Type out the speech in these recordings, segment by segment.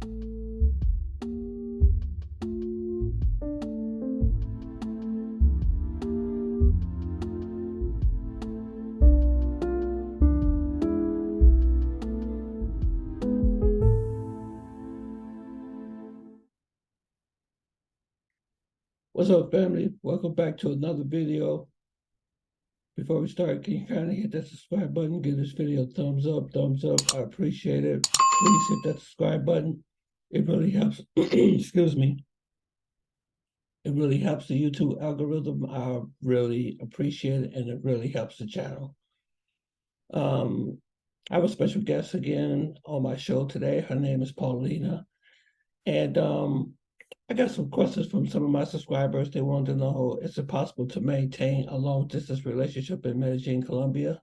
What's up, family? Welcome back to another video. Before we start, can you kindly hit that subscribe button? Give this video a thumbs up, thumbs up. I appreciate it. Please hit that subscribe button. It really helps. Excuse me. It really helps the YouTube algorithm. I really appreciate it, and it really helps the channel. I have a special guest again on my show today. Her name is Paulina, and I got some questions from some of my subscribers. They wanted to know, is it possible to maintain a long distance relationship in Medellin, Colombia?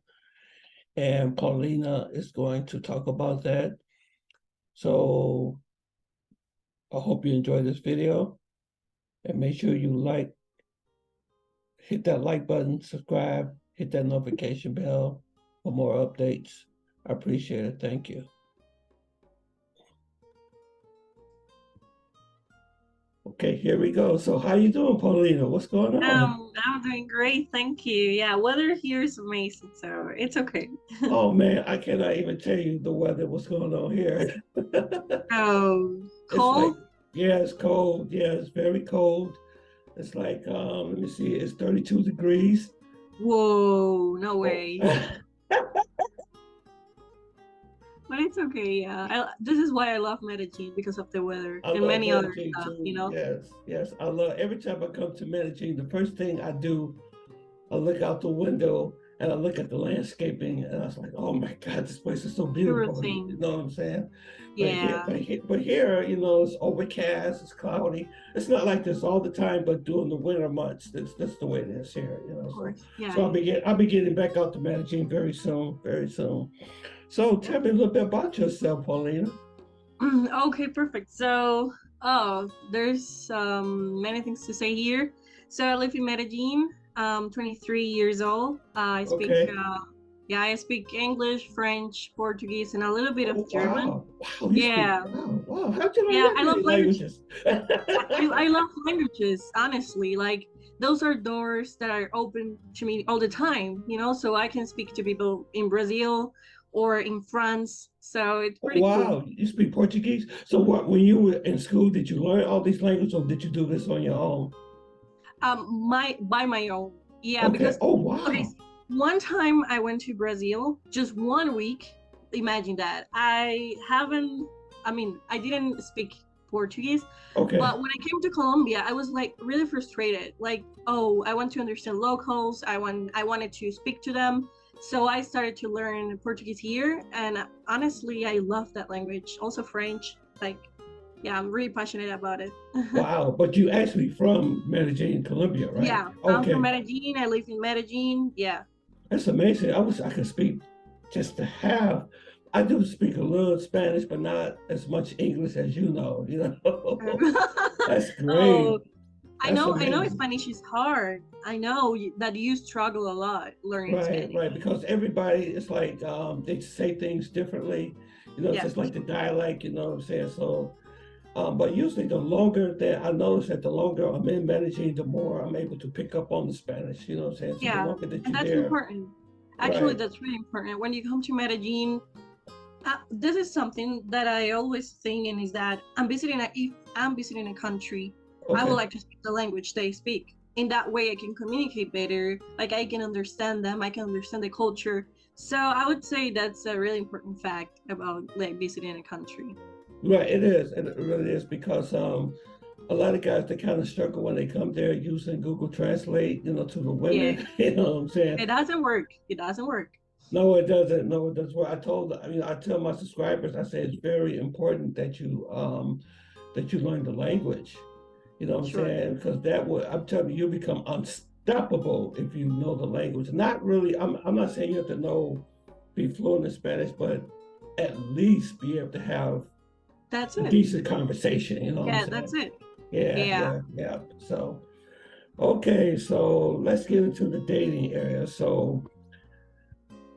And Paulina is going to talk about that. So I hope you enjoy this video, and make sure you hit that like button, subscribe, hit that notification bell for more updates. I appreciate it. Thank you. Okay, here we go. So how you doing, Paulina? What's going on? I'm doing great, thank you. Yeah, weather here is amazing, so it's okay. Oh man, I cannot even tell you the weather, what's going on here. Oh, It's like, cold? yeah, it's cold. Yeah, it's very cold. It's like, let me see, it's 32 degrees. Whoa, no Oh. way. But it's okay, yeah. This is why I love Medellin, because of the weather I and love many other Medellin stuff, too. Yes, yes. I love every time I come to Medellin, the first thing I do, I look out the window and I look at the landscaping and I was like, oh my God, this place is so beautiful. You Everything. know what I'm saying? Yeah, But here, it's overcast, it's cloudy. It's not like this all the time, but during the winter months, that's the way it is here, of So course. Yeah, so yeah. I'll be getting back out to Medellin very soon, very soon. So Yeah. tell me a little bit about yourself, Paulina. Okay, perfect. So, there's many things to say here. So I live in Medellin. 23 years old. I speak, Okay. yeah, I speak English, French, Portuguese, and a little bit Oh of German. wow. Wow, you speak Yeah, wow. How'd you learn yeah, that I love many languages. languages? I love languages, honestly. Like, those are doors that are open to me all the time, so I can speak to people in Brazil or in France. So it's Oh, pretty cool. wow, you speak Portuguese? So what, when you were in school, did you learn all these languages or did you do this on your own? My by my own. Yeah, Okay. because Oh, okay, wow. one time I went to Brazil, just 1 week. Imagine that. I didn't speak Portuguese, Okay. but when I came to Colombia, I was like really frustrated. Like, oh, I want to understand locals. I wanted to speak to them. So I started to learn Portuguese here, and honestly, I love that language. Also French. Like, yeah, I'm really passionate about it. Wow. But you actually from Medellin, Colombia, right? Yeah, I'm from Okay. Medellin. I live in Medellin. Yeah. That's amazing. I wish I could speak just to have. I do speak a little Spanish, but not as much English as you know. That's Oh, great. I That's know. I know amazing. Spanish is hard. I know that you struggle a lot learning Right, Spanish. right. Because everybody, it's like they say things differently. It's Yeah, just for like the sure. dialect, you know what I'm saying? So, but usually the longer that I notice that the longer I'm in managing, the more I'm able to pick up on the Spanish, you know what I'm saying? So the Yeah, longer that and you're that's there, important. Actually, right, that's really important. When you come to Medellin, this is something that I always think, and is that if I'm visiting a country, I would okay. like to speak the language they speak. In that way, I can communicate better. Like, I can understand them. I can understand the culture. So I would say that's a really important fact about like visiting a country. Right, it is. It really is because a lot of guys they kind of struggle when they come there using Google Translate, to the Yeah, women, you know what I'm saying? it doesn't work. It doesn't work. No, it doesn't. No, it doesn't. I tell my subscribers, I say it's very important that you learn the language. You know what I'm Sure. saying? Because that would, I'm telling you, you become unstoppable if you know the language. Not really, I'm not saying you have to be fluent in Spanish, but at least be able to have That's a it. decent conversation, you know what I'm Yeah, that's saying? it. Yeah, Yeah. yeah, yeah. So, okay, so let's get into the dating area. So,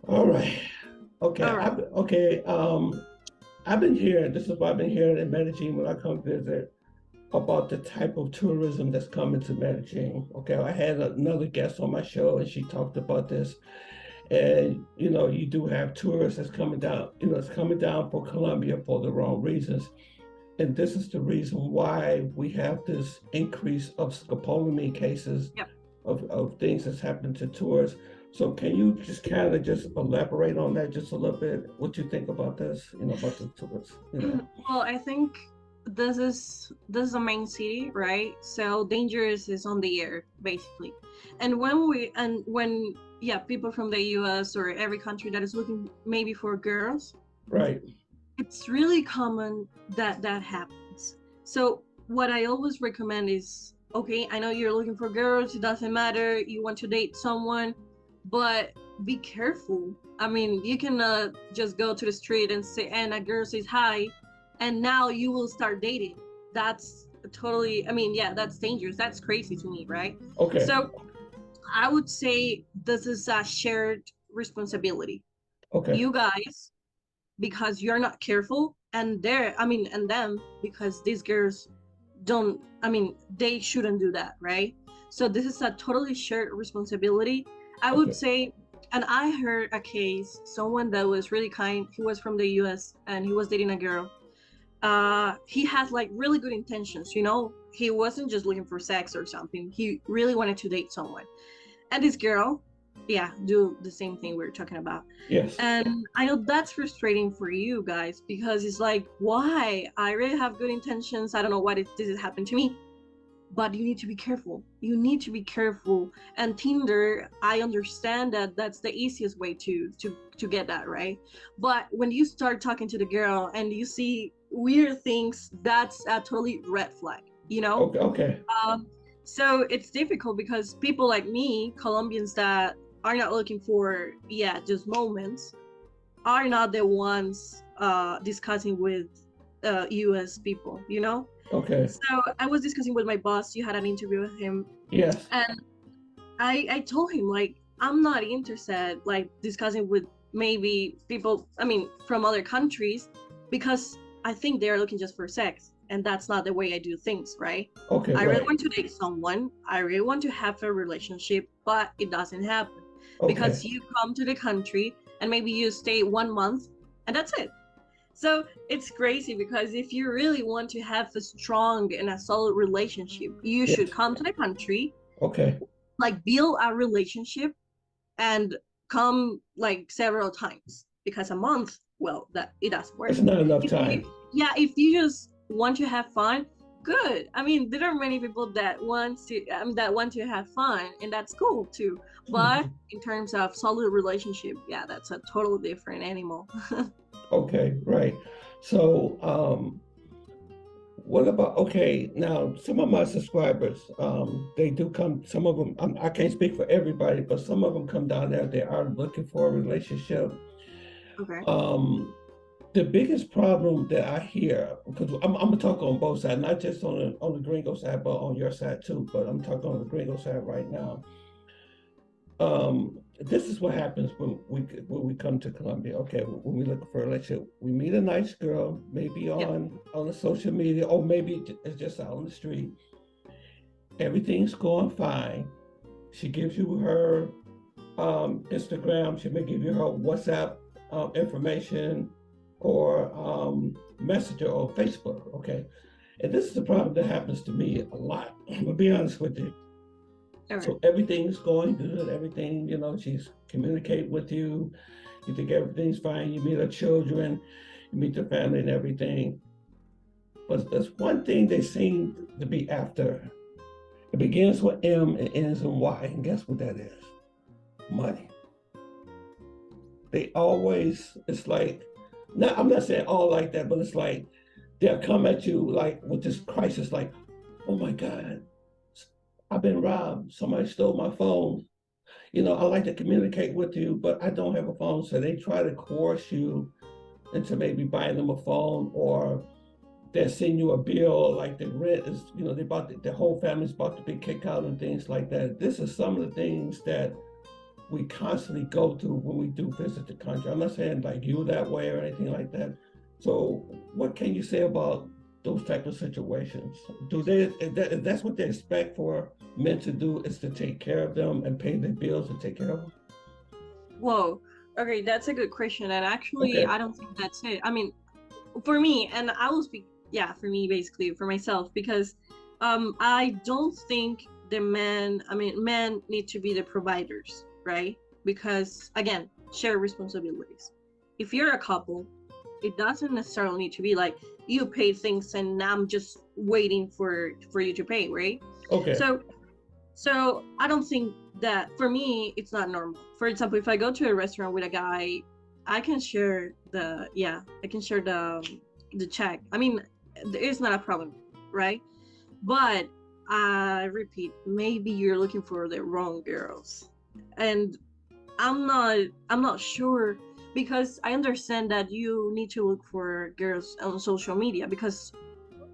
all right. Okay, All right. okay. I've been hearing, this is what I've been hearing in Medellin when I come visit about the type of tourism that's coming to Medellin. Okay, I had another guest on my show and she talked about this. And you do have tourists that's coming down, it's coming down for Colombia for the wrong reasons. And this is the reason why we have this increase of scopolamine cases Yep. of things that's happened to tourists. So can you just kind of just elaborate on that just a little bit? What you think about this, about the tourists? Well, I think this is a main city, right? So dangerous is on the air, basically. And when yeah, people from the US or every country that is looking maybe for girls, Right. it's really common that that happens. So what I always recommend is, okay, I know you're looking for girls, it doesn't matter, you want to date someone, but be careful. I mean, you can just go to the street and say, and a girl says hi, and now you will start dating. That's totally, I mean, yeah, that's dangerous. That's crazy to me, right? Okay. So I would say this is a shared responsibility. Okay. You guys, because you're not careful, and and them, because these girls don't, I mean, they shouldn't do that, right? So this is a totally shared responsibility, I would Okay. say. And I heard a case, someone that was really kind, he was from the US and he was dating a girl. He has like really good intentions, he wasn't just looking for sex or something, he really wanted to date someone. And this girl, yeah, do the same thing we are talking about. Yes. And I know that's frustrating for you guys, because it's like, why? I really have good intentions. I don't know why this has happened to me. But you need to be careful. You need to be careful. And Tinder, I understand that that's the easiest way to get that, right? But when you start talking to the girl and you see weird things, that's a totally red flag, you know? Okay. Okay. Um, so it's difficult because people like me, Colombians that are not looking for, yeah, just moments, are not the ones discussing with US people, you know? Okay. So I was discussing with my boss, you had an interview with him, Yes. and I told him, like, I'm not interested, like, discussing with maybe people, I mean, from other countries, because I think they're looking just for sex, and that's not the way I do things, right? Okay. I really Right. want to date someone, I really want to have a relationship, but it doesn't happen Okay. because you come to the country and maybe you stay 1 month and that's it. So it's crazy, because if you really want to have a strong and a solid relationship, you should Yes. come to the country, Okay. like build a relationship, and come like several times, because a month, well, that it doesn't work. It's not enough If time. you, yeah, if you just want to have fun, good. I mean, there are many people that want to have fun, and that's cool too. But in terms of solid relationship, yeah, that's a totally different animal. Okay. Right. So, what about, okay, now some of my subscribers, they do come, some of them, I can't speak for everybody, but some of them come down there, they are looking for a relationship. Okay. Um, the biggest problem that I hear, because I'm gonna talk on both sides, not just on the gringo side, but on your side too, but I'm talking on the gringo side right now. This is what happens when we come to Colombia. Okay, when we look for a relationship, we meet a nice girl, maybe Yeah. on the social media, or maybe it's just out on the street. Everything's going fine. She gives you her Instagram. She may give you her WhatsApp information or Messenger or Facebook. Okay, and this is the problem that happens to me a lot. I'm gonna be honest with you. All right. So everything's going good. Everything, she's communicating with you. You think everything's fine. You meet her children, you meet the family and everything. But there's one thing they seem to be after. It begins with M and ends in Y. And guess what that is? Money. They always, it's like, I'm not saying all like that, but it's like they'll come at you like with this crisis, like, oh my God, I've been robbed. Somebody stole my phone. I like to communicate with you, but I don't have a phone. So they try to coerce you into maybe buying them a phone, or they're sending you a bill, like the rent is, the whole family's about to be kicked out and things like that. This is some of the things that we constantly go through when we do visit the country. I'm not saying like you that way or anything like that. So what can you say about those type of situations? Do they, if that's what they expect for men to do, is to take care of them and pay their bills and take care of them? Whoa. Okay, that's a good question. And actually, Okay. I don't think that's it. I mean, for me, and I will speak, yeah, for me, basically, for myself, because I don't think men need to be the providers, right? Because, again, share responsibilities. If you're a couple, it doesn't necessarily need to be like you pay things and I'm just waiting for you to pay, right? Okay. So I don't think that, for me it's not normal. For example, if I go to a restaurant with a guy, I can share the, yeah, I can share the check. I mean, it's not a problem, right? But I repeat, maybe you're looking for the wrong girls. And I'm not sure, because I understand that you need to look for girls on social media, because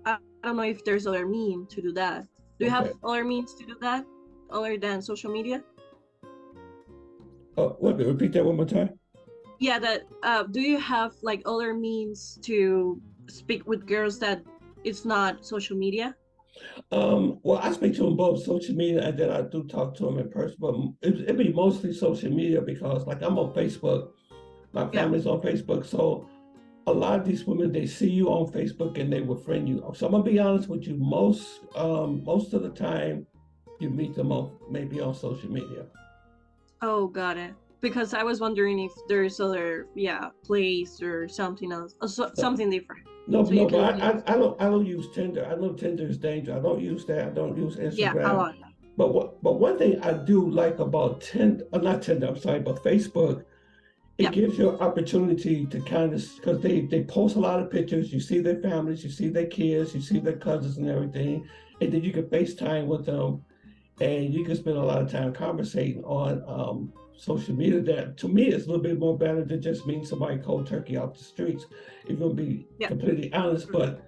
I don't know if there's other mean to do that. Do you have Okay. other means to do that other than social media? Wait a minute, repeat that one more time. Yeah, that do you have like other means to speak with girls that it's not social media? Well, I speak to them both social media and then I do talk to them in person, but it'd be mostly social media because, like, I'm on Facebook, my Yeah. family's on Facebook, so a lot of these women they see you on Facebook and they will friend you. So I'm gonna be honest with you, most of the time you meet them on maybe on social media. Oh, got it. Because I was wondering if there's other, yeah, place or something else, No, something different, no, so you no, can but meet. I don't use Tinder. I know Tinder is dangerous. I don't use that. I don't use Yeah, a Instagram. lot. But one thing I do like about Tinder, not Tinder, I'm sorry, but Facebook, it Yeah. gives you an opportunity to kind of, because they post a lot of pictures. You see their families, you see their kids, you see their cousins and everything, and then you can FaceTime with them, and you can spend a lot of time conversating on social media. That to me is a little bit more better than just meeting somebody cold turkey off the streets. If you're gonna be Yeah. completely honest, but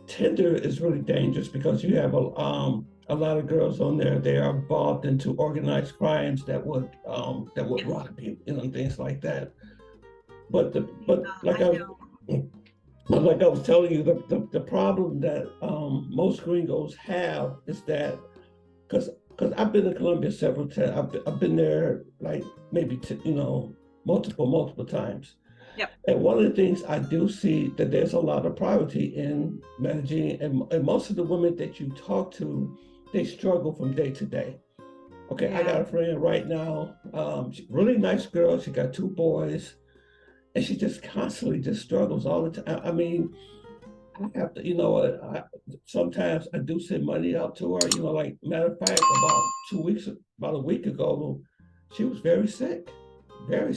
Tinder is really dangerous because you have a lot of girls on there. They are involved into organized crimes that would Yes. rob you, you know, and things like that. But I know. like I was telling you, the problem that most gringos have is that because I've been to Colombia several times. I've been there like maybe multiple times. Yeah. And one of the things I do see that there's a lot of poverty in Medellin, and most of the women that you talk to, they struggle from day to day. Okay, I Yeah. got a friend right now, really nice girl. She got two boys, and she just constantly just struggles all the time. I mean, I have to, sometimes I do send money out to her. Like matter of fact, about a week ago, she was very sick. Yeah.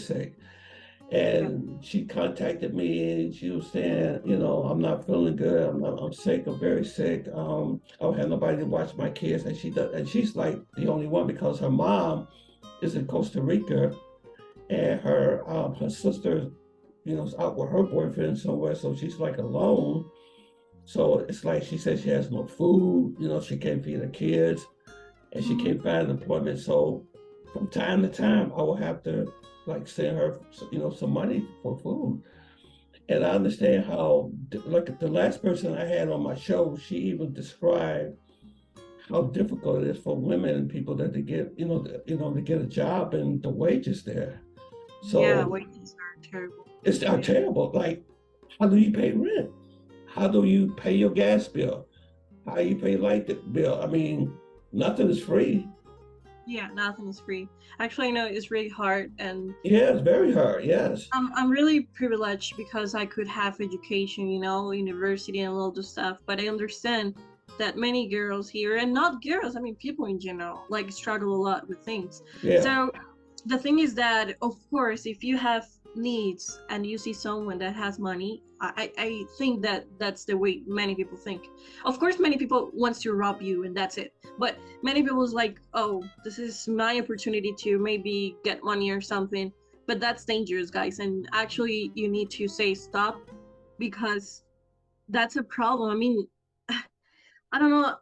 And she contacted me and she was saying, I'm not feeling good. I'm sick. I'm very sick. I don't have nobody to watch my kids. And she's like the only one because her mom is in Costa Rica and her sister, is out with her boyfriend somewhere. So she's like alone. So it's like she says she has no food, she can't feed her kids and she Hmm. can't find employment. So from time to time, I will have to like send her, some money for food. And I understand how, like the last person I had on my show, she even described how difficult it is for women and people that to get, to get a job and the wages there. Yeah, So wages are terrible. it's Yeah. terrible. Like, how do you pay rent? How do you pay your gas bill? How you pay light bill? I mean, nothing is free. Yeah, nothing is free. Actually, I know it's really hard, and Yeah, it's very hard. Yes. I'm really privileged because I could have education, university and all the stuff. But I understand that many girls here, and not girls, I mean people in general, like struggle a lot with things. Yeah. So the thing is that, of course, if you have needs and you see someone that has money, I think that that's the way many people think. Of course, many people wants to rob you and that's it. But many people's like, oh, this is my opportunity to maybe get money or something. But that's dangerous, guys, and actually you need to say stop, because that's a problem. I mean, I don't know,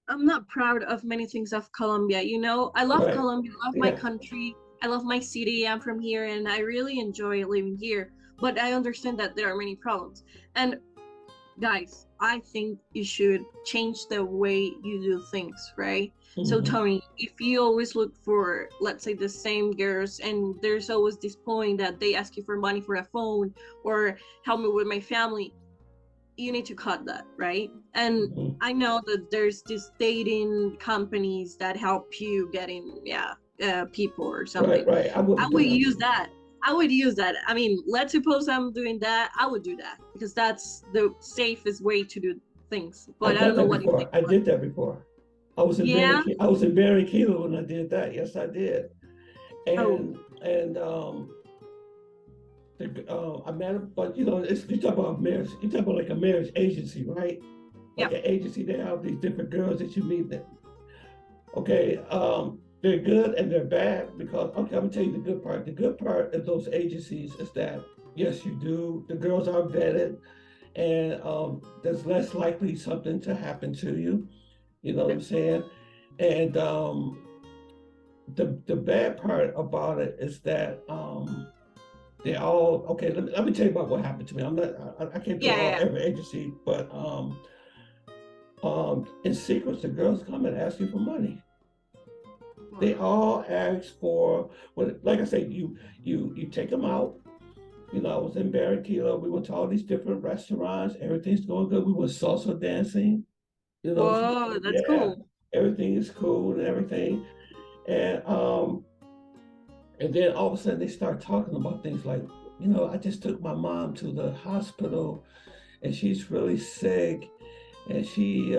I'm not proud of many things of Colombia. I love Right. Colombia, I love my Yeah. country, I love my city, I'm from here and I really enjoy living here. but I understand that there are many problems. And guys, I think you should change the way you do things, right? So Mm-hmm. Tony, if you always look for, let's say, the same girls, and there's always this point that they ask you for money for a phone or help me with my family, you need to cut that, right? And Mm-hmm. I know that there's these dating companies that help you getting, yeah, people or Right, something. right. I I wouldn't do would that. use that. I would use that. I mean, let's suppose I'm doing that. I would do that because that's the safest way to do things. But I've I don't done know that what you before. think I about did that before. it. Yeah. I was in Barry Kilo when I did that. Yes, I did. Oh, And I met him, but you know, you talk about marriage. You talk about like a marriage agency, right? yeah. Like an agency, they have these different girls that you meet. That okay, they're good and they're bad because okay, I'm gonna tell you the good part. The good part of those agencies is that yes, you do. The girls are vetted, and there's less likely something to happen to you. You know what I'm saying? And the bad part about it is that they all okay. Let me tell you about what happened to me. I can't do Yeah, all yeah, every agency, but in secret, the girls come and ask you for money. They yeah. all ask for what, like I said, you take them out. You know, I was in Barranquilla. We went to all these different restaurants. Everything's going good. We were salsa dancing. You know, Whoa, that's yeah, cool. everything is cool and everything. And and then all of a sudden they start talking about things like, you know, I just took my mom to the hospital and she's really sick and she,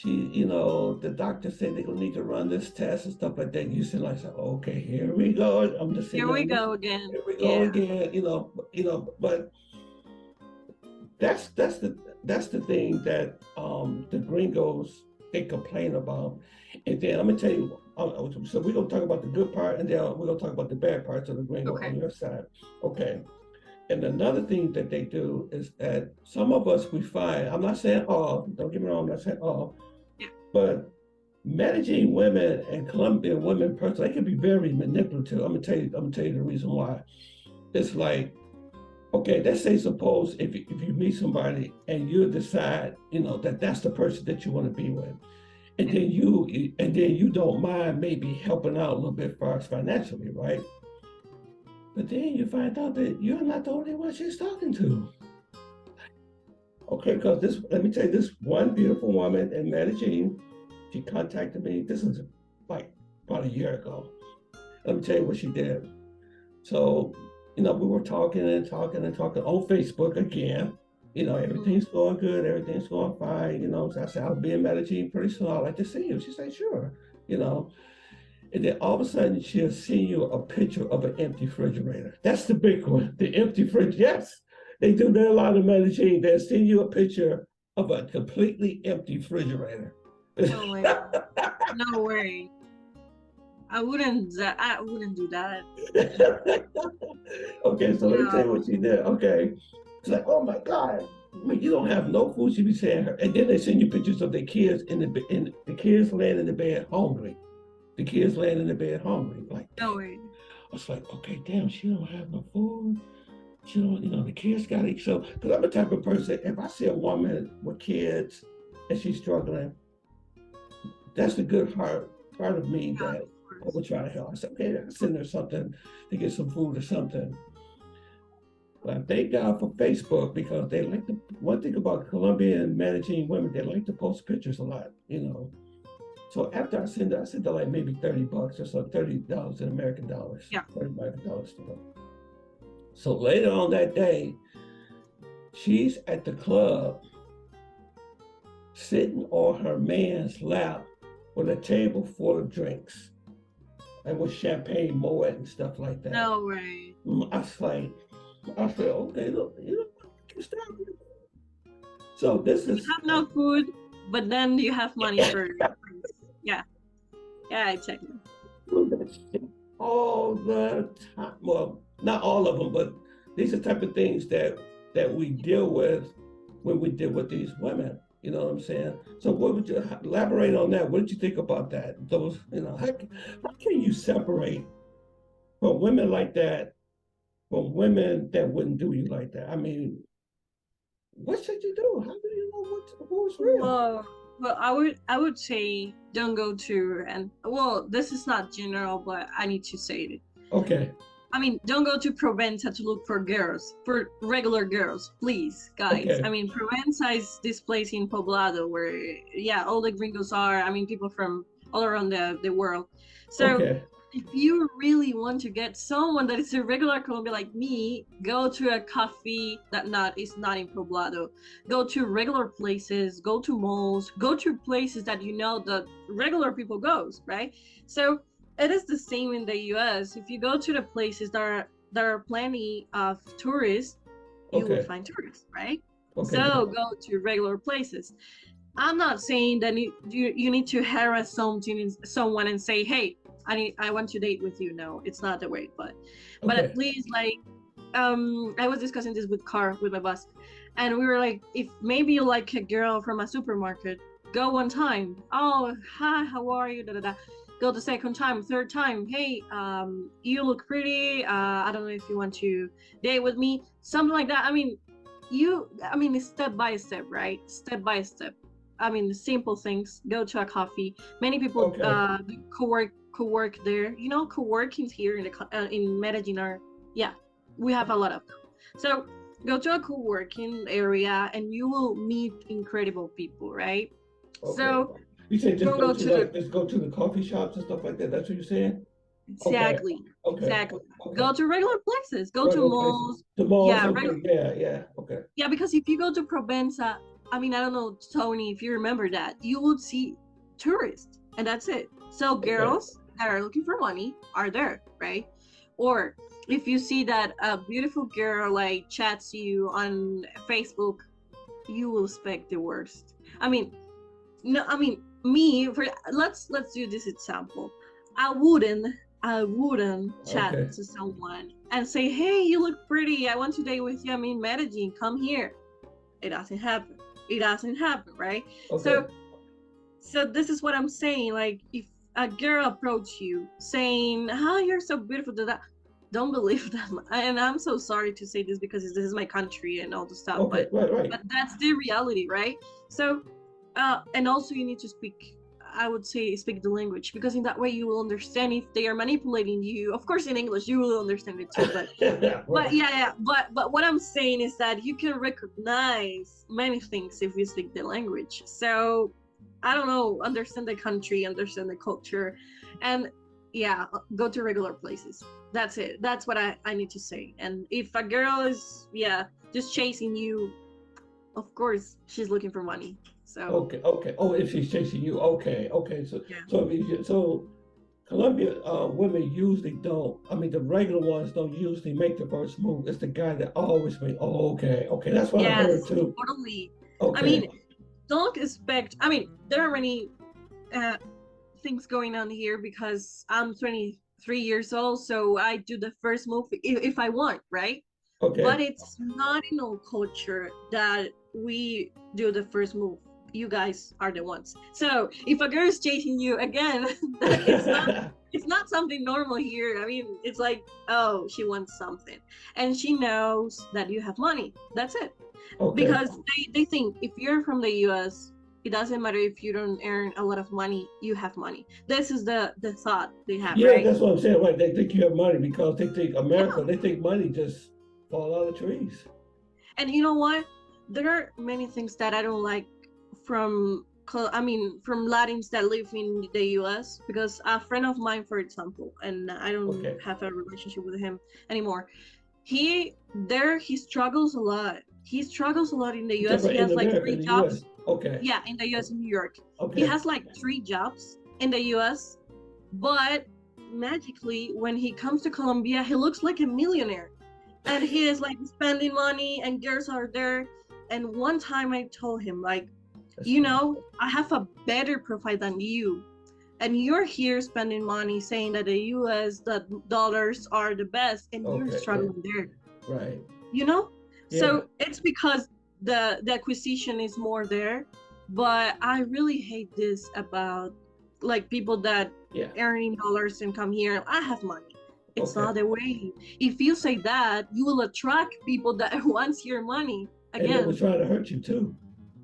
you know, the doctor said they're gonna need to run this test and stuff like that. And you sit like, okay, here we go. I'm just sitting Here there we listening. go again. Here we go Yeah. again. But that's the thing that the gringos they complain about. And then I'm gonna tell you, so we're gonna talk about the good part, and then we're gonna talk about the bad parts of the gringo on Okay. your side. Okay. And another thing that they do is that some of us we find, I'm not saying all, don't get me wrong, I'm not saying all, Yeah. but managing women and Colombian women personally, they can be very manipulative. I'm gonna tell you the reason why. It's like, okay, let's say suppose if you meet somebody and you decide, you know, that that's the person that you want to be with, and Yeah. then you don't mind maybe helping out a little bit for us financially, right? But then you find out that you're not the only one she's talking to. Okay, because this, let me tell you, this one beautiful woman in Medellin, she contacted me. This is like about a year ago. Let me tell you what she did. So, you know, we were talking and talking and talking on Facebook again. You know, Mhm. everything's going good, everything's going fine. You know, so I said, I'll be in Medellin pretty soon. I'd like to see you. She said, sure. You know, and then all of a sudden she'll send you a picture of an empty refrigerator. That's the big one, the empty fridge. Yes, they do that a lot in Medellin. They'll send you a picture of a completely empty refrigerator. Oh my god. No way. I wouldn't do that. Okay, so let me tell you No. what she did. Okay. It's like, oh my God, you don't have no food. She be saying her. And then they send you pictures of the kids in the kids laying in the bed hungry. The kids laying in the bed hungry. Like, damn. No way. I was like, okay, damn, she don't have no food. She don't, you know, the kids got to eat. So, because I'm the type of person, if I see a woman with kids and she's struggling, that's the good part of me Yeah, that of I course. would try to help. I said, okay, I'll send her something to get some food or something. But thank God for Facebook because they like to, one thing about Colombian managing women, they like to post pictures a lot, you know. So after I sent her like maybe $30 or so, $30 in American dollars, Yeah. $30 to her. So later on that day, she's at the club sitting on her man's lap with a table full of drinks and with champagne moet and stuff like that. No way. I was like, I said, okay, look, you know, stop. So this You is have no food, but then you have money for drinks. Yeah. Yeah, exactly. all the time. Well, not all of them, but these are the type of things that we deal with when we deal with these women. You know what I'm saying? So, what would you elaborate on that? What did you think about that? Those, you know, how can you separate from women like that from women that wouldn't do you like that? I mean, what should you do? How do you know who's real? Well, I would say don't go to, and well, this is not general, but I need to say it. Okay, I mean, don't go to Provenza to look for girls, for regular girls, please, guys. I okay, mean, Provenza is this place in Poblado where, yeah, all the gringos are. I mean, people from all around the world. So okay, if you really want to get someone that is a regular Colombian like me, go to a coffee that not is not in Poblado. Go to regular places, go to malls, go to places that you know that regular people goes, right? So it is the same in the US. If you go to the places there are plenty of tourists, you will okay, find tourists, right? okay, So go to regular places. I'm not saying that you need to harass someone and say, "Hey, I want to date with you." No, it's not the way. But at okay, least like I was discussing this with my boss, and we were like, if maybe you like a girl from a supermarket, go one time. Oh, hi, how are you? Da da da. Go the second time, third time. Hey, you look pretty. I don't know if you want to date with me. Something like that. I mean, it's step by step, right? Step by step. I mean, the simple things. Go to a coffee. Many people okay, co-work there. You know, co-workings here in Medellin are, yeah, we have a lot of them. So go to a co-working area and you will meet incredible people, right? okay. So You say just don't go go to to the, like just go to the coffee shops and stuff like that. That's what you're saying? Okay, exactly, okay, exactly. okay. Go to regular places. Go to Regular places. malls. The malls, Yeah, regular. okay, yeah, yeah, okay, Yeah, because if you go to Provenza, I mean, I don't know, Tony, if you remember that, you would see tourists, and that's it. So okay, girls that are looking for money are there, right? Or if you see that a beautiful girl like chats you on Facebook, you will expect the worst. I mean, no, I mean me. For let's do this example. I wouldn't I wouldn't chat okay, to someone and say, "Hey, you look pretty. I want to date with you. I'm in Medellin. Come here." It doesn't happen. It doesn't happen, right? okay, So this is what I'm saying. Like, if a girl approach you saying, "Oh, you're so beautiful," don't believe them. And I'm so sorry to say this because this is my country and all the stuff, okay, right, right. but that's the reality, right? So and also you need to speak, I would say, speak the language, because in that way you will understand if they are manipulating you. Of course in English you will understand it too, but Right. yeah, but what I'm saying is that you can recognize many things if you speak the language. So I don't know, understand the country, understand the culture, and yeah, go to regular places. That's it. That's what I need to say. And if a girl is, yeah, just chasing you, of course she's looking for money. So Okay, okay. Oh, if she's chasing you, okay, okay. So, yeah. so Colombian women usually don't. I mean, the regular ones don't usually make the first move. It's the guy that always make. Oh, okay, okay. That's what I heard Yes, too. totally. I Okay, mean, don't expect. I mean, there are many uh, things going on here because I'm 23 years old, so I do the first move if I want, right? But okay. it's not in our culture that we do the first move. You guys are the ones. So if a girl is chasing you again, it's not something normal here. I mean, it's like, oh, she wants something, and she knows that you have money. That's it. Okay. Because they think if you're from the US, it doesn't matter if you don't earn a lot of money, you have money. This is the thought they have, Yeah, right? that's what I'm saying. Right. They think you have money because they think America. Yeah. They think money just fall out of trees. And you know what? There are many things that I don't like from from Latins that live in the US, because a friend of mine, for example, and I don't Okay. have a relationship with him anymore. He struggles a lot. He struggles a lot in the You talk US. about He in has like America, three in the U.S. jobs. Okay. Yeah, in the US, in New York. He Okay. has like three jobs in the US, but magically when he comes to Colombia, he looks like a millionaire. And he is like spending money and girls are there. And one time I told him, like, That's funny. I have a better profile than you. And you're here spending money saying that the US, the dollars are the best, and you're Okay. Yeah. struggling there, Right. you know? Yeah. So it's because the acquisition is more there. But I really hate this about like people that Yeah. earning dollars and come here. I have money. It's Okay. not the way. If you say that, you will attract people that wants your money. And they were Again, trying to hurt you too.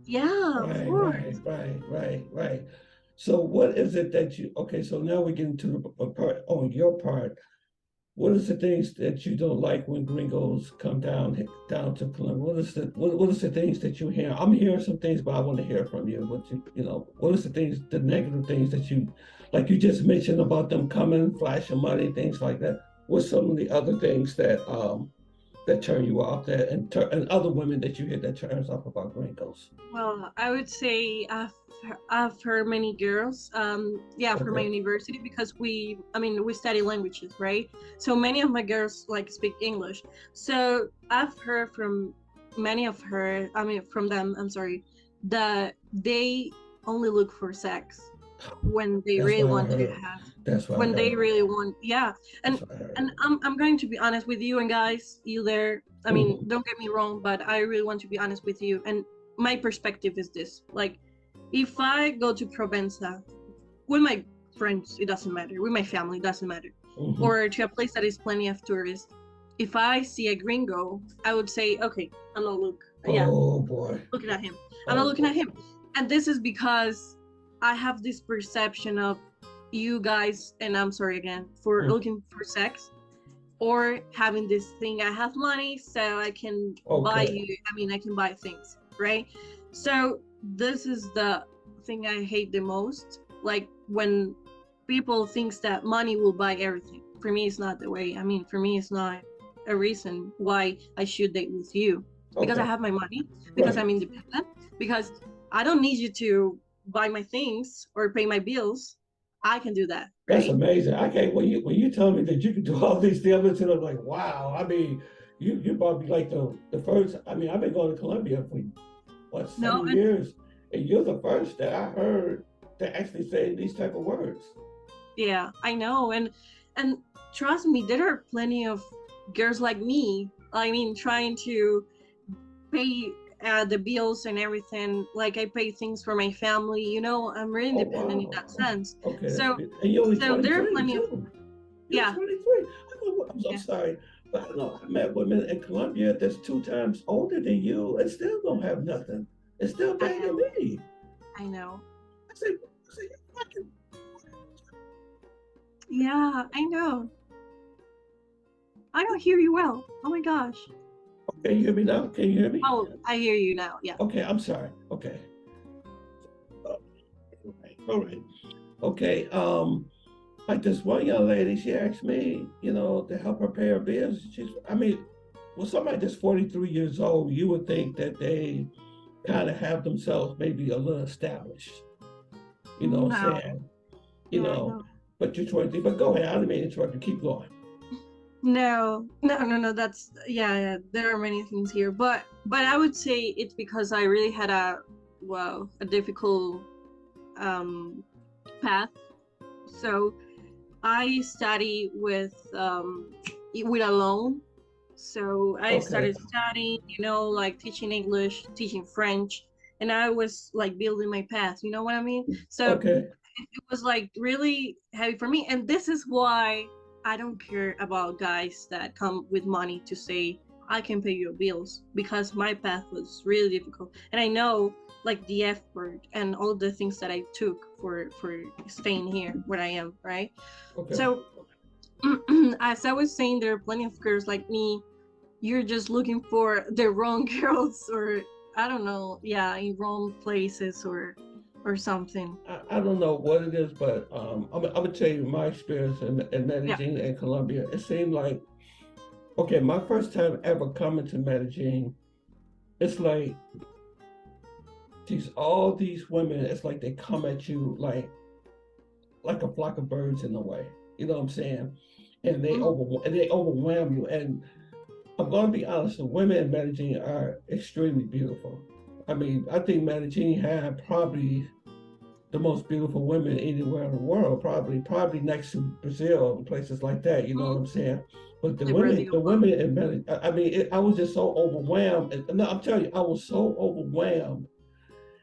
yeah, of Right, right, course. right, right, right. So what is it that you, okay, so now we get into the part on your part. What is the things that you don't like when gringos come down to Colombia? What is the things that you hear? I'm hearing some things, but I want to hear from you. What is the things, the negative things that you, like you just mentioned about them coming, flashing money, things like that. What's some of the other things that turn you off, and other women that you hear that turns off about gringos? Well, I would say I've heard many girls, yeah, for my Okay. university because I mean, we study languages, right? So many of my girls like speak English. So I've heard from many of her, I mean, from them, I'm sorry, that they only look for sex when they That's really what I want to heard. have, That's what I when they heard. really want, yeah. That's And what I heard. I'm going to be honest with you and guys, you there. I mean, Mhm. don't get me wrong, but I really want to be honest with you. And my perspective is this: like, if I go to Provenza with my friends, it doesn't matter. With my family, it doesn't matter. Mhm. Or to a place that is plenty of tourists. If I see a gringo, I would say, okay, I'm not yeah, Oh boy. looking at him. I'm not Oh looking boy. at him. And this is because I have this perception of you guys, and I'm sorry again, for Mm. looking for sex or having this thing. I have money, so I can buy Okay. you. I mean, I can buy things, right? So this is the thing I hate the most. Like when people thinks that money will buy everything. For me, it's not the way. I mean, for me, it's not a reason why I should date with you because I Okay. have my money, because Right. I'm independent, because I don't need you to buy my things or pay my bills. I can do that, That's right? amazing. I can't when you tell me that you can do all these things, I'm into it like, wow. I mean, you probably like the first. I mean, I've been going to Colombia for what, No, 7 years, and you're the first that I heard to actually say these type of words. yeah, I know, and trust me, there are plenty of girls like me. I mean, trying to pay the bills and everything. Like I pay things for my family. You know, I'm really Oh independent in wow. that sense. Okay, that's So, good. And you're only so there are 23 plenty of, too. You're yeah, 23. I'm yeah. sorry, but I know I met women in Colombia that's 2 times older than you and still don't have nothing. And still I banging know, me. I know. I say, you fucking. Yeah, I know. I don't hear you well. Oh my gosh. Can you hear me now? Can you hear me? Oh, I hear you now. Yeah. Okay, I'm sorry. Okay. All right. All right. Okay. Like this one young lady, she asked me, to help her pay her bills. I mean, well, somebody that's 43 years old, you would think that they kind of have themselves maybe a little established. You know what I'm No. saying? You Yeah, I know, know. but you're 23. But go ahead. I didn't mean to interrupt you. Keep going. No, no, no, no. That's yeah, yeah. There are many things here, but I would say it's because I really had a difficult um path. So I study with a loan. So I Okay. started studying, like teaching English, teaching French, and I was like building my path. You know what I mean? So Okay. it was like really heavy for me, and this is why I don't care about guys that come with money to say I can pay your bills, because my path was really difficult, and I know like the effort and all the things that I took for staying here where I am, right? Okay. So as I was saying, there are plenty of girls like me. You're just looking for the wrong girls, or I don't know, yeah, in wrong places or something. I don't know what it is, but I'm gonna tell you my experience in Yeah. Medellin and Colombia. It seemed like, okay, my first time ever coming to Medellin, it's like all these women, it's like they come at you like a flock of birds in a way. You know what I'm saying? And Mm, they overwhelm you. And I'm gonna be honest, the women in Medellin are extremely beautiful. I mean, I think Medellin had probably the most beautiful women anywhere in the world, probably next to Brazil and places like that. You know what mm, I'm saying? But the Brazil the one. women in Medellin, I mean, I was just so overwhelmed. And no, I'm telling you, I was so overwhelmed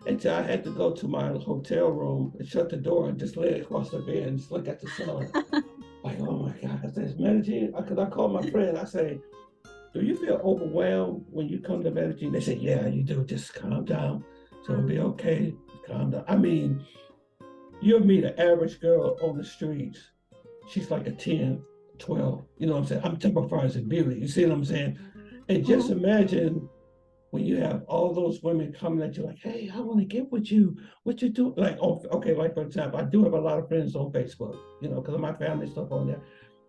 until I had to go to my hotel room and shut the door and just lay across the bed and just look at the sun. like, oh my God, I said, Medellin, because I called my friend, I say, do you feel overwhelmed when you come to Medellin? They say, yeah, you do. Just calm down. So it'll be Mm. okay. Calm down. I mean, you'll meet an average girl on the streets. She's like a 10, 12. You know what I'm saying? I'm temperamental in beauty. You see what I'm saying? And just Mhm. imagine when you have all those women coming at you like, hey, I want to get with you. What you do? Like, oh, okay, like for example, I do have a lot of friends on Facebook, because of my family stuff on there.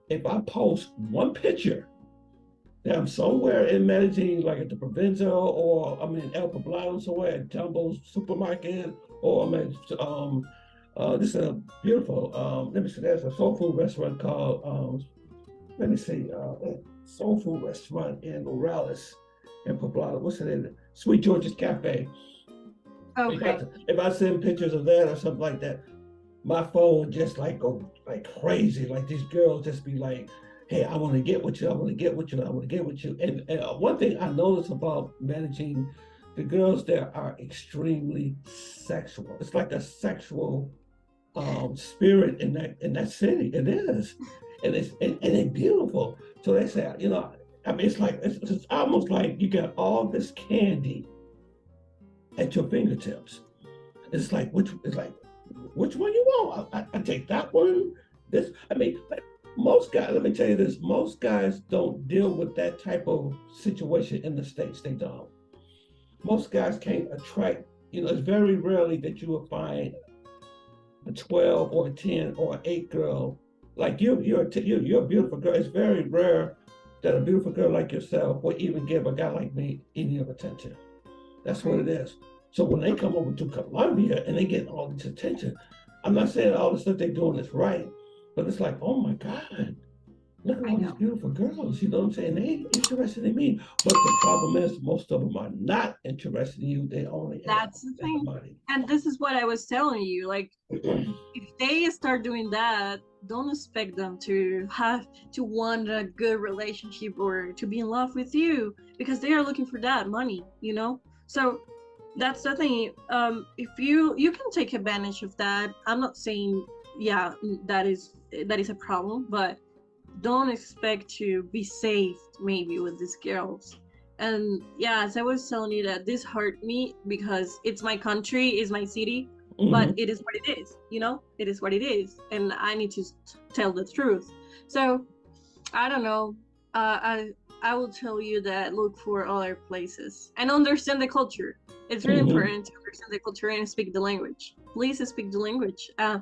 If I post one picture that I'm somewhere in Medellin, like at the Provincia, or I'm in El Poblado somewhere at Jumbo's supermarket, or I'm at this is a beautiful let me see, there's a soul food restaurant called let me see, soul food restaurant in Morales in Poblado. What's the name? Sweet George's Cafe. Okay. If I send pictures of that or something like that, my phone just like go like crazy. Like these girls just be like, "Hey, I want to get with you. I want to get with you. I want to get with you." And one thing I notice about managing the girls there are extremely sexual. It's like a sexual spirit in that city. It is, and it's beautiful. So they say, I mean, it's almost like you got all this candy at your fingertips. It's like which one you want? I take that one. This, I mean, but most guys. Let me tell you this: most guys don't deal with that type of situation in the states. They don't. Most guys can't attract. It's very rarely that you will find a 12 or a 10 or an 8 girl like you're a beautiful girl. It's very rare that a beautiful girl like yourself will even give a guy like me any of attention. That's what Okay. it is. So when they come over to Colombia and they get all this attention, I'm not saying all the stuff they're doing is right, but it's like, oh my God, look at I all these know. beautiful girls. You know what I'm saying? They ain't interested in me. But the problem is, most of them are not interested in you. They only That's the at the thing. money. And this is what I was telling you. Like, if they start doing that, don't expect them to have to want a good relationship or to be in love with you because they are looking for that money. So that's the thing. If you can take advantage of that, I'm not saying yeah that is a problem, but don't expect to be saved maybe with these girls. And yeah, as I was telling you, that this hurt me because it's my country, it's my city, but Hmm. it is what it is. It is what it is, and I need to tell the truth. So I don't know. I will tell you that look for other places and understand the culture. It's really Hmm. important to understand the culture and speak the language. Please speak the language. Yeah,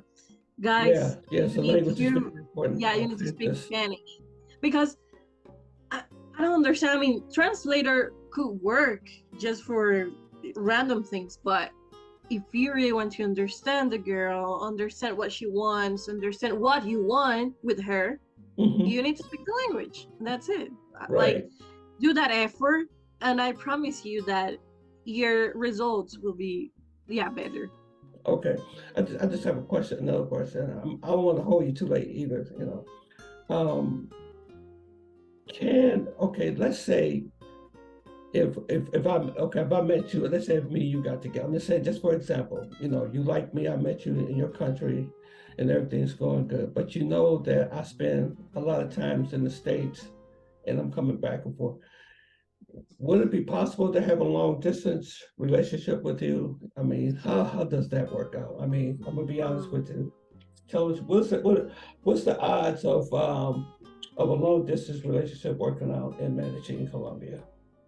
Guys, yeah. you So need language is to, very important. yeah, you need to Okay, speak this. Spanish because I, I don't understand. I mean, translator could work just for random things, but if you really want to understand the girl, understand what she wants, understand what you want with her, you Hmm. need to speak the language. That's it. Like, Right. do that effort, and I promise you that your results will be, yeah, better. Okay. I just have a question. Another question. I don't want to hold you too late either. Um, okay, let's say if I met you, let's say if me and you got together. I'm just saying, just for example, you like me, I met you in your country, and everything's going good. But you know that I spend a lot of times in the States, and I'm coming back and forth. Would it be possible to have a long distance relationship with you? I mean, how does that work out? I mean, I'm gonna be honest Um, with you. Tell us what's the odds of a long distance relationship working out in Medellin, Colombia?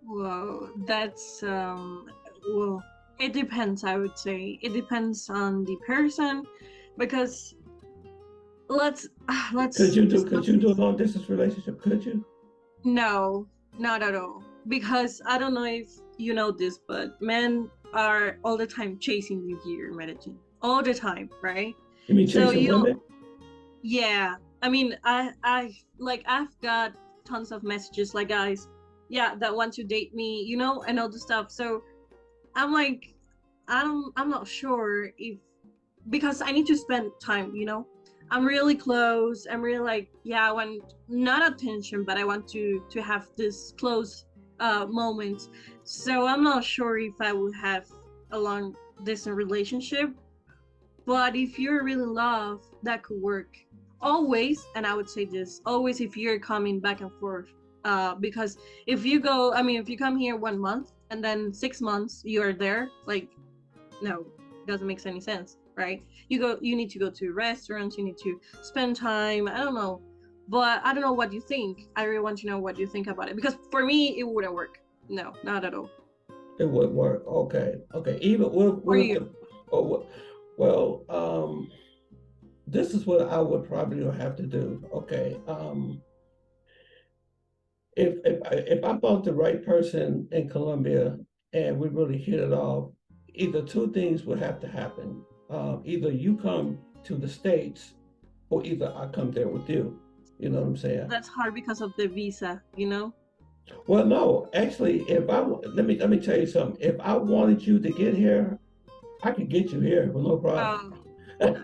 well, that's well, it depends. I would say it depends on the person, because let's Could let's you do stop could you do a this. long distance relationship? Could you? No, not at all. Because I don't know if you know this, but men are all the time chasing you here in Medellin. All the time, right? You mean So chasing you, women? yeah. I mean, I've got tons of messages like guys, yeah, that want to date me, and all the stuff. So I'm like, I'm not sure if, because I need to spend time. I'm really close. I'm really like, yeah, I want not attention, but I want to have this close moment. So I'm not sure if I would have a long distance relationship, but if you're really in love, that could work. always, and I would say this always, if you're coming back and forth, because if you go, I mean, if you come here 1 month and then 6 months you're there, like, no, doesn't make any sense, right? You need to go to restaurants, you need to spend time, I don't know, but I don't know what you think. I really want to know what you think about it, because for me it wouldn't work. No, not at all. It would work. Okay. Okay. Even For with you. the, oh, well, this is what I would probably have to do. Okay. If I bought the right person in Colombia and we really hit it off, either two things would have to happen. Either you come to the States, or either I come there with you. You know what I'm saying? That's hard because of the visa, you know. Well, no, actually, if I let me tell you something. If I wanted you to get here, I could get you here with no problem. Oh,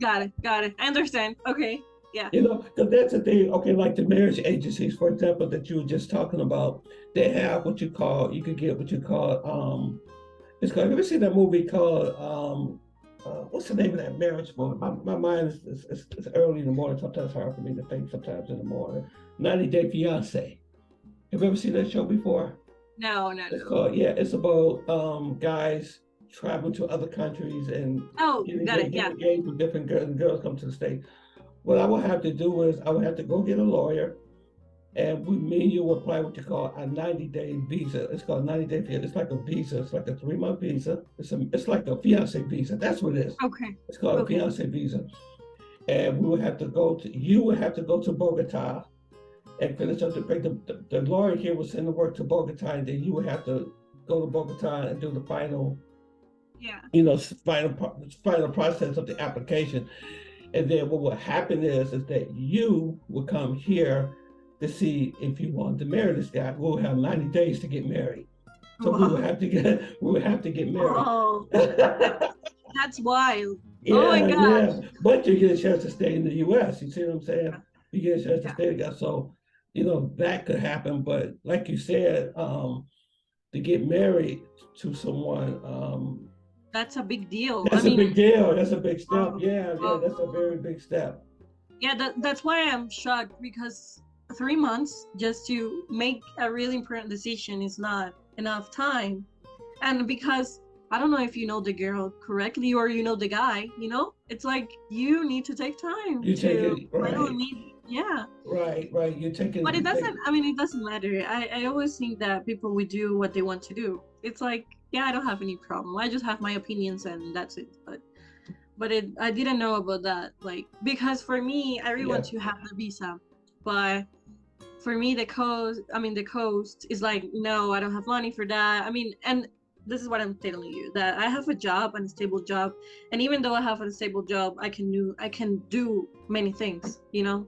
got it, I understand. Okay, yeah. You know, because that's the thing. Okay, like the marriage agencies, for example, that you were just talking about, they have what you call, you could get what you call, it's called, have you ever seen that movie called, what's the name of that marriage movie? My mind is early in the morning. Sometimes it's hard for me to think sometimes in the morning. 90 Day Fiance. Have you ever seen that show before? No, no, It's no. called, yeah, it's about guys traveling to other countries and Oh, got it, getting yeah. engaged with different girls, and girls come to the States. What I would have to do is I would have to go get a lawyer, and me and you will apply what you call a 90-day visa. It's called 90-day visa. It's like a visa. It's like a 3-month visa. It's like a fiance visa. That's what it is. Okay, It's called a okay. fiance visa. And we would have to go to, you would have to go to Bogota and finish up the lawyer here will send the work to Bogota, and then you would have to go to Bogota and do the final, Yeah. final process of the application. And then what will happen is that you will come here to see if you want to marry this guy. We'll have 90 days to get married. So Wow. we would have to get married. Oh, that's wild. Oh my Yeah, gosh. yeah. But you get a chance to stay in the US. You see what I'm saying? Yeah. You get a chance to Yeah. stay together. So, that could happen. But like you said, to get married to someone, That's a big deal. I that's a mean, big deal. That's a big step. um, Yeah, yeah, that's a um, very big step. yeah, that's why I'm shocked, because 3 months just to make a really important decision is not enough time. And because I don't know if you know the girl correctly or you know the guy, it's like you need to take time You take to it finally right, meet. Yeah. right. You're taking, But it you take. doesn't, I mean, it doesn't matter. I always think that people will do what they want to do. It's like, yeah, I don't have any problem. I just have my opinions and that's it. But I didn't know about that. Like, because for me, I really want Yeah, to have the visa. But for me, the coast is like, no, I don't have money for that. I mean, and this is what I'm telling you, that I have a job, and a stable job. And even though I have a stable job, I can do many things.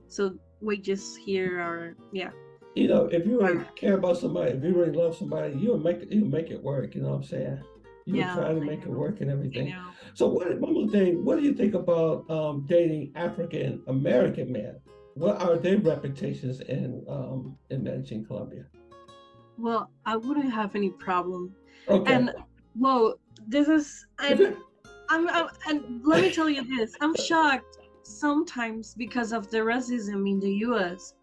So wages here are, yeah. if you really Are, care about somebody, if you really love somebody, you'll make it work. You know what I'm saying? You would yeah, try to I make it know. work and I everything. know. So, one more thing, what do you think about dating African American men? What are their reputations in Medellin, Colombia? Well, I wouldn't have any problem. Okay. And well, this is and Okay. and let me tell you this. I'm shocked sometimes because of the racism in the US.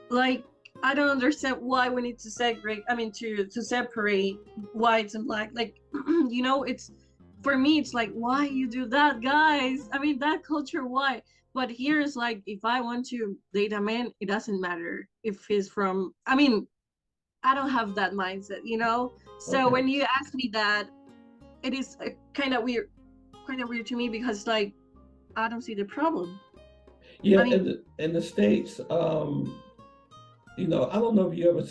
Like, I don't understand why we need to segregate, I mean, to separate whites and black. Like, it's, for me, it's like, why you do that, guys? I mean, that culture, why? But here is like, if I want to date a man, it doesn't matter if he's from, I mean, I don't have that mindset. So Okay. when you ask me that, it is kind of weird to me, because like, I don't see the problem. Yeah, I mean, in the States, I don't know if you ever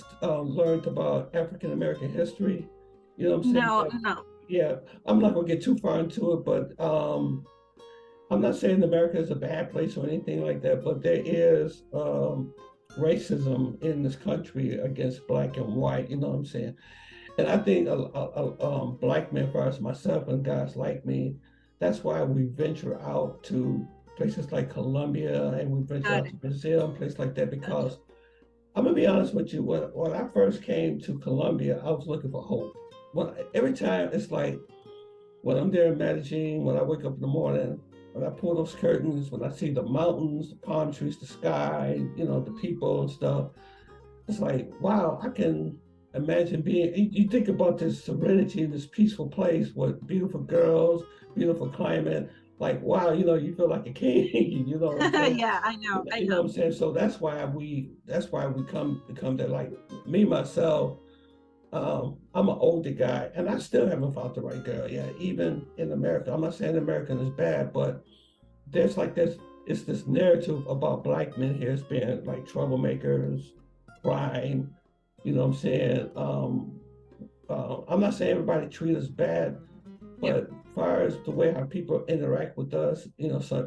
learned about African American history. You know what I'm saying? no, But no, yeah, I'm not gonna get too far into it, but I'm not saying America is a bad place or anything like that, but there is racism in this country against black and white. You know what I'm saying? And I think black men, for us, myself, and guys like me, that's why we venture out to places like Colombia, and we venture got out to it, Brazil and places like that, got it. because I'm gonna be honest with you. When I first came to Colombia, I was looking for hope. Every time it's like when I'm there in Medellin, when I wake up in the morning, when I pull those curtains, when I see the mountains, the palm trees, the sky, the people and stuff, it's like, wow, I can imagine being, you think about this serenity, this peaceful place with beautiful girls, beautiful climate, like, wow, you feel like a king, you know what I'm saying? Yeah, I know, I You know what know. I'm saying? So that's why we come there. Like me, myself, I'm an older guy and I still haven't found the right girl yet, even in America. I'm not saying American is bad, but there's it's this narrative about black men here as being like troublemakers, crime, you know what I'm saying? I'm not saying everybody treat us bad, Yeah, but as far as the way how people interact with us,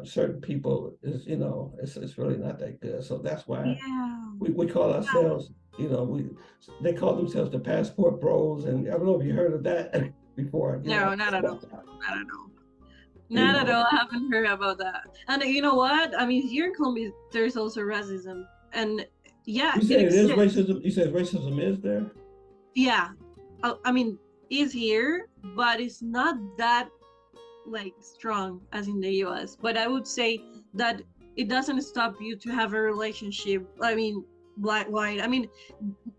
certain people it's really not that good. So that's why yeah, we call ourselves, they call themselves the passport bros, and I don't know if you heard of that before, no, not at all, not at all. you Not at know. all. I haven't heard about that. And you know what? I mean, here in Colombia, there's also racism, and yeah, You it say it is exists. racism. You said racism is there. Yeah, I mean, it's here, but it's not that like strong as in the US. But I would say that it doesn't stop you to have a relationship. I mean, black, white. I mean,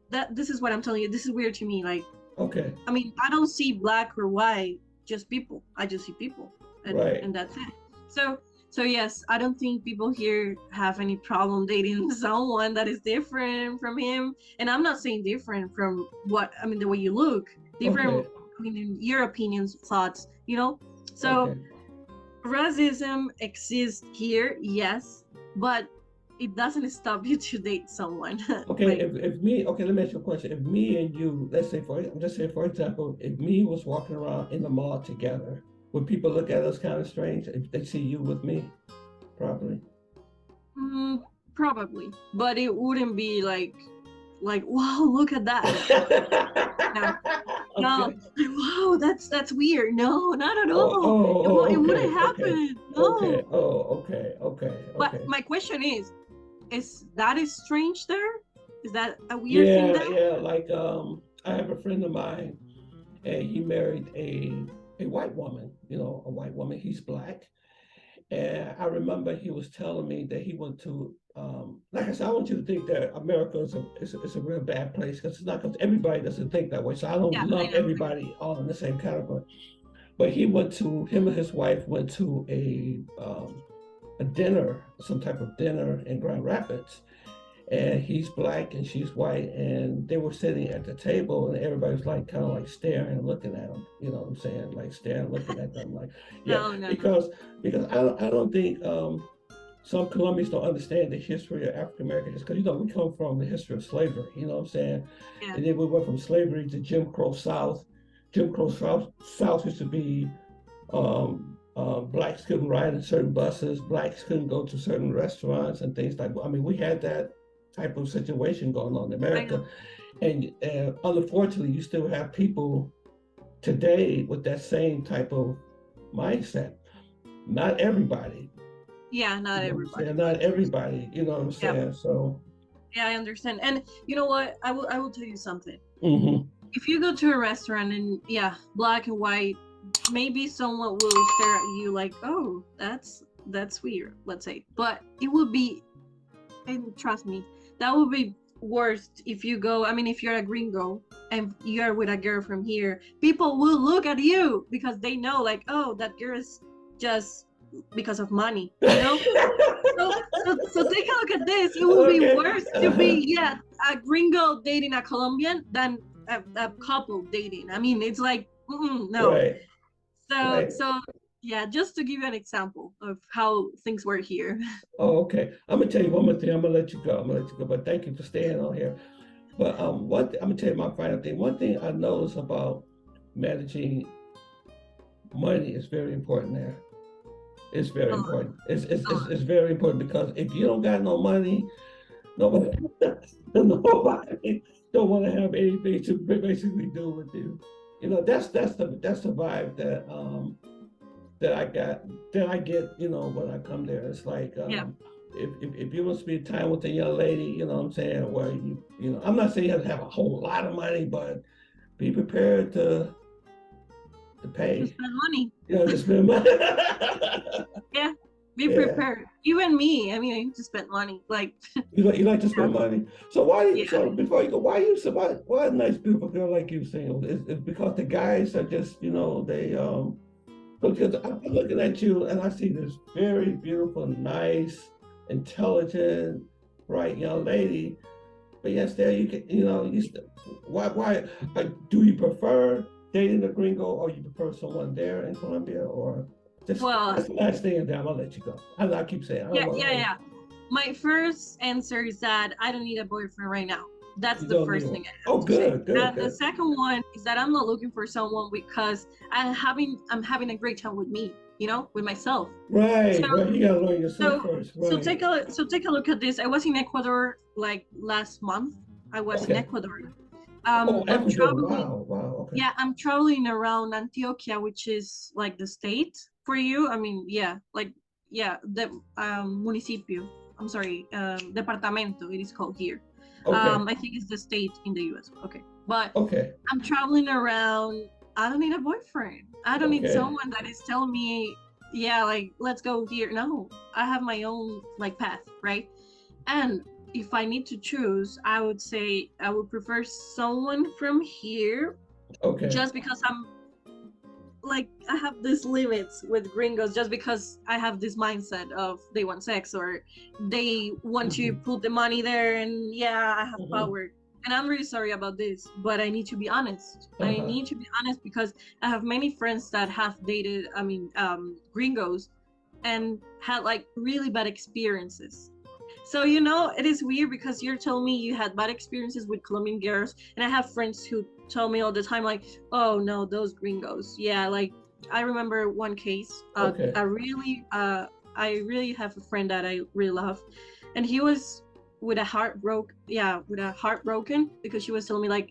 that this is what I'm telling you. This is weird to me. Like, Okay, I mean, I don't see black or white, just people. I just see people, right. and that's it. So so yes, I don't think people here have any problem dating someone that is different from him. And I'm not saying different from what I mean the way you look, different. Okay, I mean, in your opinions, thoughts, you know. So okay, racism exists here, yes, but it doesn't stop you to date someone. okay. Like, If me, okay, let me ask you a question. If me and you, let's say I'm just saying for example, if me was walking around in the mall together, would people look at us kind of strange if they see you with me? Probably. mm, probably, but it wouldn't be like wow, look at that. No, no, Okay. like, wow, that's weird. No, not at Oh, all. oh, It oh, wouldn't okay, okay, happen. okay. No. Oh, okay, okay, But okay. my question is that is strange there? Is that a weird thing Yeah, there? yeah. Like I have a friend of mine, and he married a white woman. A white woman. He's black, and I remember he was telling me that he went to, like I said, I want you to think that America is a real bad place because it's not, because everybody doesn't think that way. So I don't Yeah, I lump know. everybody all in the same category. But him and his wife went to a dinner, some type of dinner in Grand Rapids. And he's black and she's white, and they were sitting at the table, and everybody was like kind of like staring and looking at them. You know what I'm saying? Like staring, looking at them, like yeah, No, no, no. because I don't think some Colombians don't understand the history of African Americans because we come from the history of slavery. You know what I'm saying? Yeah. And then we went from slavery to Jim Crow South. Jim Crow South used to be blacks couldn't ride in certain buses, blacks couldn't go to certain restaurants and things like. I mean, we had that type of situation going on in I know. America, and unfortunately, you still have people today with that same type of mindset. Not everybody, Yeah, not you know what I'm everybody, saying? but Not everybody, you know what I'm yeah. saying? So, Yeah, I understand. And you know what? I will tell you something. mhm. If you go to a restaurant and yeah, black and white, maybe someone will stare at you like, "Oh, that's weird," let's say. But it would be, and trust me, that would be worse if you go. I mean, if you're a gringo and you're with a girl from here, people will look at you because they know, like, oh, that girl is just because of money, you know? So take a look at this. It will be Okay. worse to be, yeah, a gringo dating a Colombian than a couple dating. I mean, it's like, no. Right, So, right. so yeah, just to give you an example of how things were here. Oh, okay. I'm gonna tell you one more thing. I'm gonna let you go. I'm gonna let you go. But thank you for staying on here. But I'm gonna tell you my final thing. One thing I noticed about managing money is very important there. It's very A lot, important. It's, it's, a it's, lot. it's very important because if you don't got no money, nobody, nobody don't want to have anything to basically do with you. That's the vibe that I get, when I come there. It's like Yeah. if you want to spend time with a young lady, you know what I'm saying, where I'm not saying you have to have a whole lot of money, but be prepared to To pay. spend money. To spend money. Yeah. Be Yeah. prepared. Even me. I mean, I need to spend money. Like, You like to yeah, spend money. So why yeah. so before you go, why you so why a nice beautiful girl like you single? Is because the guys are just, they because I'm looking at you and I see this very beautiful, nice, intelligent, bright young lady. But yes, there you can, why, do you prefer dating a gringo or you prefer someone there in Colombia or just, Well, that's the last thing and then I'll let you go. I keep saying, I don't yeah, want to yeah, hold yeah. My first answer is that I don't need a boyfriend right now. That's you, the don't need first one. thing I Oh, have to say. good, good, And the good. second one is that I'm not looking for someone because I'm having a great time with me, with myself. So Right, right. You gotta learn yourself so first. so Right. take a look at this. I was in Ecuador like last month. I was in Okay. Ecuador. Oh, I'm Ecuador. traveling. Wow, wow. Okay. Yeah, I'm traveling around Antioquia, which is like the state for you. I mean, yeah, like yeah, the municipio. I'm sorry, departamento. It is called here. Okay. I think it's the state in the U.S. Okay, but Okay. I'm traveling around. I don't need a boyfriend. I don't need Okay. someone that is telling me, yeah, like let's go here. No, I have my own like path, right? And if I need to choose, I would say I would prefer someone from here Okay. just because I'm like I have these limits with gringos just because I have this mindset of they want sex or they want to Hmm. put the money there and yeah, I have Hmm. power. And I'm really sorry about this, but I need to be honest. I Uh-huh. need to be honest because I have many friends that have dated, gringos and had like really bad experiences. So it is weird because you're telling me you had bad experiences with Colombian girls, and I have friends who tell me all the time like, "Oh no, those gringos." Yeah, like I remember one case. Okay. I really have a friend that I really love, and he was with a heartbroken because she was telling me like,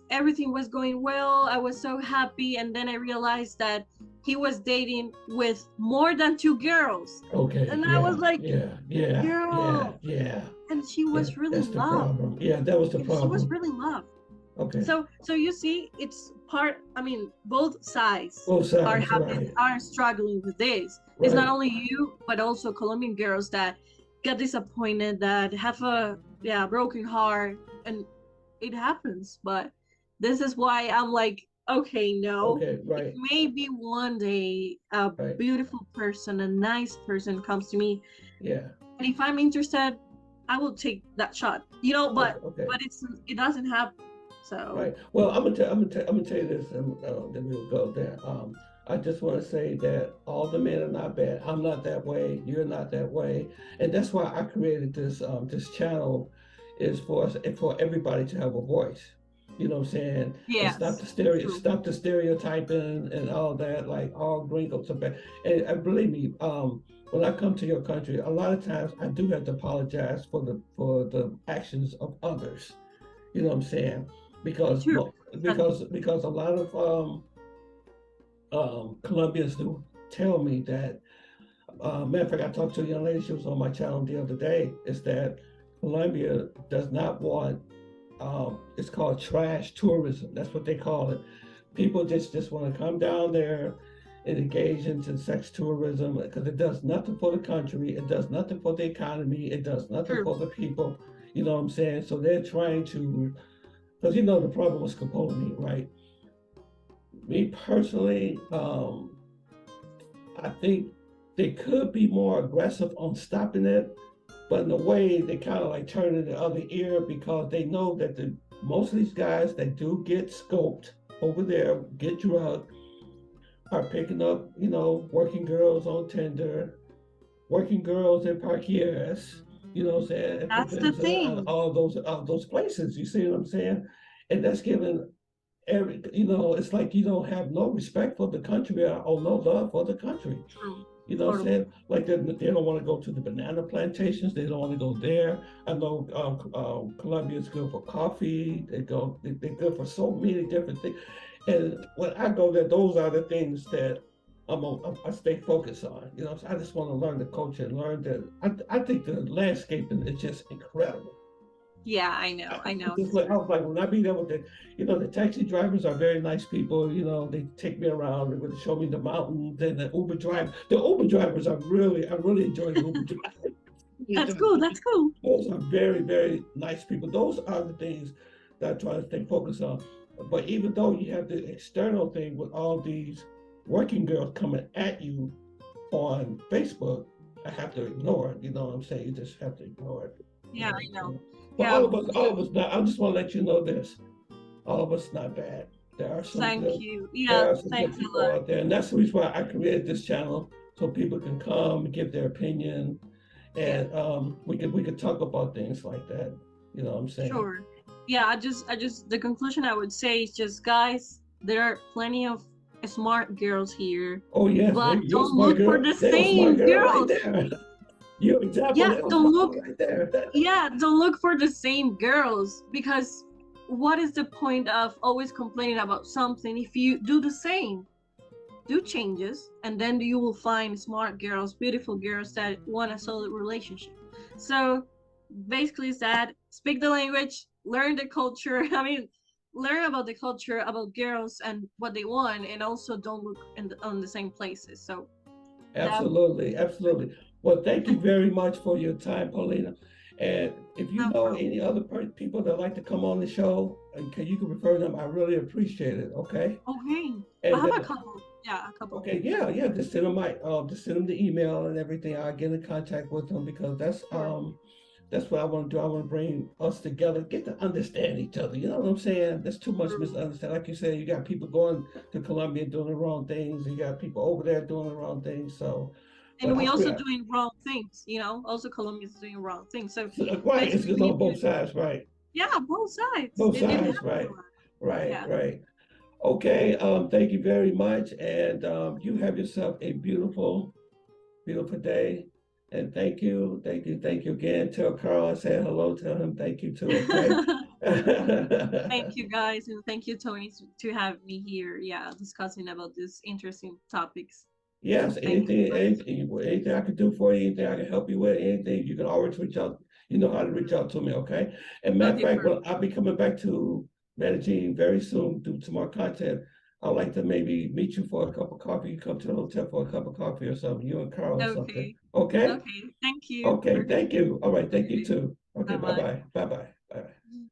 everything was going well. I was so happy, and then I realized that he was dating with more than two girls, Okay. and I was Yeah. like, Yeah. Yeah. Yeah. girl, Yeah. and she Yeah. was really That's in the love. problem. Yeah, that was the And she was problem. really in love. Okay. So you see, it's part. I mean, both sides Both are sides, having right. are struggling with this. It's not Right. only you, but also Colombian girls that get disappointed, that have a broken heart, and it happens. But this is why I'm like, okay, no. Okay. If Right. maybe one day a Right. beautiful person, a nice person comes to me, Yeah. and if I'm interested, I will take that shot. Okay. But Okay. it doesn't happen. So Right. Well, I'm gonna tell you this, and then we'll go there. I just want to say that all the men are not bad. I'm not that way. You're not that way, and that's why I created this channel, is for everybody to have a voice. You know what I'm saying? And yes, true. stop the stereotyping and all that. Like all gringos are bad. And believe me, when I come to your country, a lot of times I do have to apologize for the actions of others. You know what I'm saying? Because True. Exactly. because a lot of Colombians do tell me that. Matter of fact, I talked to a young lady. She was on my channel the other day. Is that Colombia does not want. It's called trash tourism. That's what they call it. People just want to come down there and engage into sex tourism because it does nothing for the country. It does nothing for the economy. It does nothing True. for the people. You know what I'm saying? So they're trying to, because the problem was Capone, right? Me personally, I think they could be more aggressive on stopping it, but in a way they kind of like turn it the other ear because they know that most of these guys that do get scoped over there, get drugged, are picking up, working girls on Tinder, working girls in parkiers, you know what I'm saying, and That's the and thing. all those places. You see what I'm saying? And that's giving it's like you don't have no respect for the country or no love for the country. True. You know what I'm Totally. saying? Like they don't want to go to the banana plantations. They don't want to go there. I know Colombia is good for coffee. They're good for so many different things. And when I go there, those are the things that I stay focused on. So I just want to learn the culture and learn that. I think the landscaping is just incredible. Yeah, I know. I know. Just like I was like, when I be there with the, the taxi drivers are very nice people. They take me around, they're going to show me the mountains, and the Uber drivers are really, I really enjoy the Uber drivers. That's cool. That's cool. Those are very, very nice people. Those are the things that I try to stay focused on. But even though you have the external thing with all these working girls coming at you on Facebook, I have to ignore it. You know what I'm saying? You just have to ignore it. Yeah, I know. But Yeah. all of us not. I just want to let you know this. All of us not bad. There are some Thank good. you. There Yeah, are some good thanks a people lot. out there, and that's the reason why I created this channel so people can come and give their opinion, Yeah, and we could talk about things like that. You know what I'm saying? sure. Yeah, the conclusion I would say is just, guys, there are plenty of smart girls here, Oh yes, but you're a don't smart look for girl. the They're a smart same girl right girls. there. You're an example. Yeah, They're a don't smart look. girl right there. Yeah, don't look for the same girls, because what is the point of always complaining about something if you do the same? Do changes, and then you will find smart girls, beautiful girls that want a solid relationship. So basically it's that: speak the language, learn the culture. I mean, learn about the culture, about girls and what they want, and also don't look on the same places. So that. Absolutely, absolutely. Well, thank you very much for your time, Paulina. And if you No know problem. any other people that like to come on the show, you can refer them. I really appreciate it. Okay. Okay, I And have a couple. Yeah, a couple. okay, yeah, yeah. Just send them the email and everything. I'll get in contact with them because Sure. that's what I want to do. I want to bring us together, get to understand each other. You know what I'm saying? There's too much True. misunderstanding. Like you said, you got people going to Colombia doing the wrong things. You got people over there doing the wrong things. So, but And I we also feel doing wrong things, also Colombia is doing wrong things. So right. It's basically just we on need both to. sides, right? Yeah, both sides. Both It sides, happens a right? lot. Right, Yeah. right. Okay. Thank you very much, and you have yourself a beautiful, beautiful day. And thank you again. Tell Carl I said hello. Tell him thank you too. Okay. Thank you, guys, and thank you, Tony, to have me here. Yeah, discussing about these interesting topics. Yes, Thank you, guys. anything I can do for you, anything I can help you with, anything, you can always reach out. You know how to reach out to me, okay? And matter of Okay, fact, perfect. well, I'll be coming back to Medellin very soon, do some more content. I'd like to maybe meet you for a cup of coffee. You come to the hotel for a cup of coffee or something, you and Carl or something. Okay. Okay? Okay. Thank you. Okay, Okay. thank you. All right, thank you Okay. too. Okay, Bye bye. bye-bye. Bye-bye. Bye-bye.